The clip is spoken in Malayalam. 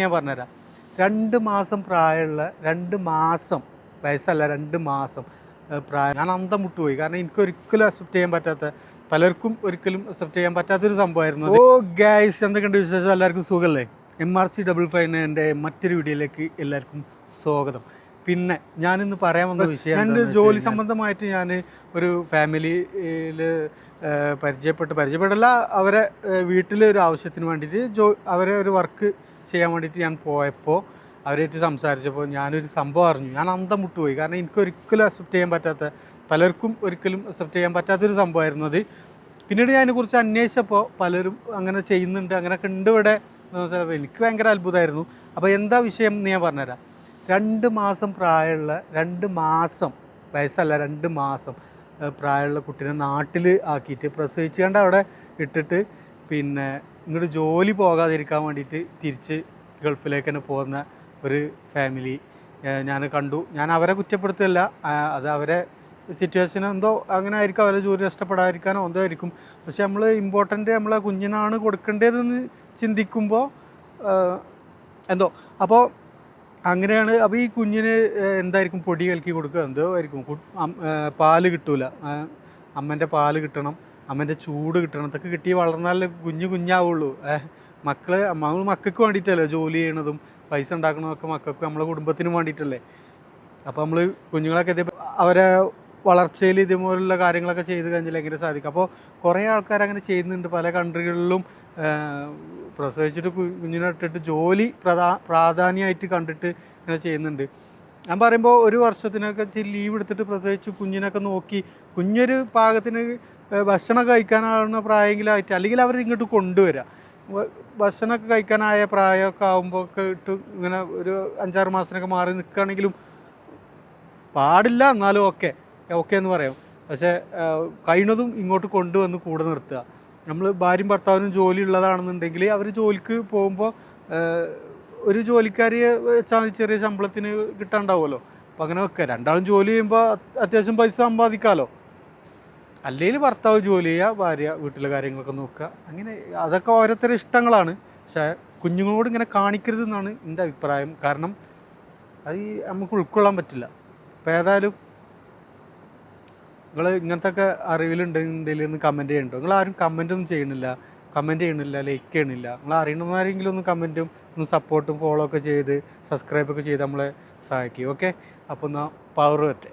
ഞാൻ പറഞ്ഞുതരാം. 2 മാസം പ്രായമുള്ള 2 മാസം വയസ്സല്ല 2 മാസം പ്രായം ഞാൻ അന്തം വിട്ടുപോയി. കാരണം എനിക്കൊരിക്കലും അക്സെപ്റ്റ് ചെയ്യാൻ പറ്റാത്ത, പലർക്കും ഒരിക്കലും അക്സെപ്റ്റ് ചെയ്യാൻ പറ്റാത്തൊരു സംഭവമായിരുന്നു. ഓ ഗൈസ്, എന്തൊക്കെയുണ്ട് വിശേഷം? എല്ലാവർക്കും സുഖമല്ലേ? MRC55 എൻ്റെ മറ്റൊരു വീഡിയോയിലേക്ക് എല്ലാവർക്കും സ്വാഗതം. പിന്നെ ഞാനിന്ന് പറയാൻ വന്ന വിഷയം, ഞാൻ ജോലി സംബന്ധമായിട്ട് ഞാൻ ഒരു ഫാമിലിയിൽ പരിചയപ്പെട്ടല്ല, അവരെ വീട്ടിലൊരു ആവശ്യത്തിന് വേണ്ടിയിട്ട് അവരെ ഒരു വർക്ക് ചെയ്യാൻ വേണ്ടിയിട്ട് ഞാൻ പോയപ്പോൾ അവരായിട്ട് സംസാരിച്ചപ്പോൾ ഞാനൊരു സംഭവം അറിഞ്ഞു. ഞാൻ അന്തം വിട്ടുപോയി. കാരണം എനിക്കൊരിക്കലും അക്സെപ്റ്റ് ചെയ്യാൻ പറ്റാത്ത, പലർക്കും ഒരിക്കലും അക്സെപ്റ്റ് ചെയ്യാൻ പറ്റാത്തൊരു സംഭവമായിരുന്നു അത്. പിന്നീട് ഞാൻ അതിനെക്കുറിച്ച് അന്വേഷിച്ചപ്പോൾ പലരും അങ്ങനെ ചെയ്യുന്നുണ്ട്, അങ്ങനെയൊക്കെ ഉണ്ട് ഇവിടെ. എനിക്ക് ഭയങ്കര അത്ഭുതമായിരുന്നു. അപ്പോൾ എന്താ വിഷയം എന്ന് ഞാൻ പറഞ്ഞുതരാം. 2 മാസം പ്രായമുള്ള 2 മാസം വയസ്സല്ല 2 മാസം പ്രായമുള്ള കുട്ടീനെ നാട്ടിൽ ആക്കിയിട്ട് പ്രസവിച്ച് കണ്ട് അവിടെ ഇട്ടിട്ട് പിന്നെ ഇങ്ങോട്ട് ജോലി പോകാതിരിക്കാൻ വേണ്ടിയിട്ട് തിരിച്ച് ഗൾഫിലേക്ക് തന്നെ പോകുന്ന ഒരു ഫാമിലി ഞാൻ കണ്ടു. ഞാൻ അവരെ കുറ്റപ്പെടുത്തില്ല, അത് അവരെ സിറ്റുവേഷൻ എന്തോ അങ്ങനെ ആയിരിക്കും, അവരെ ജോലി നഷ്ടപ്പെടാതിരിക്കാനോ എന്തോ ആയിരിക്കും. പക്ഷെ നമ്മൾ ഇമ്പോർട്ടൻ്റ് നമ്മളെ കുഞ്ഞിനാണ് കൊടുക്കേണ്ടതെന്ന് ചിന്തിക്കുമ്പോൾ എന്തോ അപ്പോൾ അങ്ങനെയാണ്. അപ്പോൾ ഈ കുഞ്ഞിന് എന്തായിരിക്കും പൊടി കലക്കി കൊടുക്കുക, എന്തോ ആയിരിക്കും. പാല് കിട്ടൂല, അമ്മൻ്റെ പാല് കിട്ടണം, അമ്മൻ്റെ ചൂട് കിട്ടണം. ഇതൊക്കെ കിട്ടി വളർന്നാലേ കുഞ്ഞാവുള്ളൂ. മക്കൾക്ക് വേണ്ടിയിട്ടല്ലേ ജോലി ചെയ്യണതും പൈസ ഉണ്ടാക്കണതൊക്കെ, മക്കൾക്ക് നമ്മളെ കുടുംബത്തിന് വേണ്ടിയിട്ടല്ലേ. അപ്പോൾ നമ്മൾ കുഞ്ഞുങ്ങളൊക്കെ അവരെ വളർച്ചയിൽ ഇതുപോലുള്ള കാര്യങ്ങളൊക്കെ ചെയ്ത് കഴിഞ്ഞാൽ എങ്ങനെ സാധിക്കും. അപ്പോൾ കുറേ ആൾക്കാർ അങ്ങനെ ചെയ്യുന്നുണ്ട്. പല കൺട്രികളിലും പ്രസവിച്ചിട്ട് കുഞ്ഞിനെ ഇട്ടിട്ട് ജോലി പ്രാധാന്യമായിട്ട് കണ്ടിട്ട് ഇങ്ങനെ ചെയ്യുന്നുണ്ട്. ഞാൻ പറയുമ്പോൾ ഒരു വർഷത്തിനൊക്കെ ലീവ് എടുത്തിട്ട് പ്രസവിച്ച് കുഞ്ഞിനൊക്കെ നോക്കി, കുഞ്ഞൊരു പാകത്തിന് ഭക്ഷണം കഴിക്കാനാവുന്ന പ്രായമെങ്കിലായിട്ട്, അല്ലെങ്കിൽ അവർ ഇങ്ങോട്ട് കൊണ്ടുവരിക. ഭക്ഷണമൊക്കെ കഴിക്കാനായ പ്രായമൊക്കെ ആകുമ്പോൾ ഒക്കെ ഇട്ട് ഇങ്ങനെ ഒരു 5-6 മാസത്തിനൊക്കെ മാറി നിൽക്കുകയാണെങ്കിലും പാടില്ല, എന്നാലും ഓക്കെ എന്ന് പറയാം. പക്ഷേ കഴിയുന്നതും ഇങ്ങോട്ട് കൊണ്ടുവന്ന് കൂടെ നിർത്തുക. നമ്മൾ ഭാര്യയും ഭർത്താവിനും ജോലി ഉള്ളതാണെന്നുണ്ടെങ്കിൽ അവർ ജോലിക്ക് പോകുമ്പോൾ ഒരു ജോലിക്കാരിയെ വെച്ചാൽ ചെറിയ ശമ്പളത്തിന് കിട്ടാണ്ടാവുമല്ലോ. അപ്പോൾ അങ്ങനെ വെക്കുക. രണ്ടാളും ജോലി ചെയ്യുമ്പോൾ അത്യാവശ്യം പൈസ സമ്പാദിക്കാമല്ലോ. അല്ലെങ്കിൽ ഭർത്താവ് ജോലി ചെയ്യുക, ഭാര്യ വീട്ടിലെ കാര്യങ്ങളൊക്കെ നോക്കുക. അങ്ങനെ അതൊക്കെ ഓരോരുത്തരുടെ ഇഷ്ടങ്ങളാണ്. പക്ഷേ കുഞ്ഞുങ്ങളോട് ഇങ്ങനെ കാണിക്കരുതെന്നാണ് എൻ്റെ അഭിപ്രായം. കാരണം അത് നമുക്ക് ഉൾക്കൊള്ളാൻ പറ്റില്ല. അപ്പോൾ ഏതായാലും നിങ്ങൾ ഇങ്ങനത്തെ ഒക്കെ അറിവിലുണ്ടെങ്കിൽ ഒന്ന് കമൻറ്റ് ചെയ്യണ്ടോ? നിങ്ങൾ ആരും കമൻറ്റൊന്നും ചെയ്യണില്ല, ലൈക്ക് ചെയ്യണില്ല. നിങ്ങൾ അറിയണമെന്നാരെങ്കിലും ഒന്ന് കമൻറ്റും ഒന്ന് സപ്പോർട്ടും ഫോളോ ഒക്കെ ചെയ്ത് സബ്സ്ക്രൈബൊക്കെ ചെയ്ത് നമ്മളെ സഹായിക്കും. ഓക്കെ, അപ്പോൾ എന്നാൽ പവർ പറ്റേ.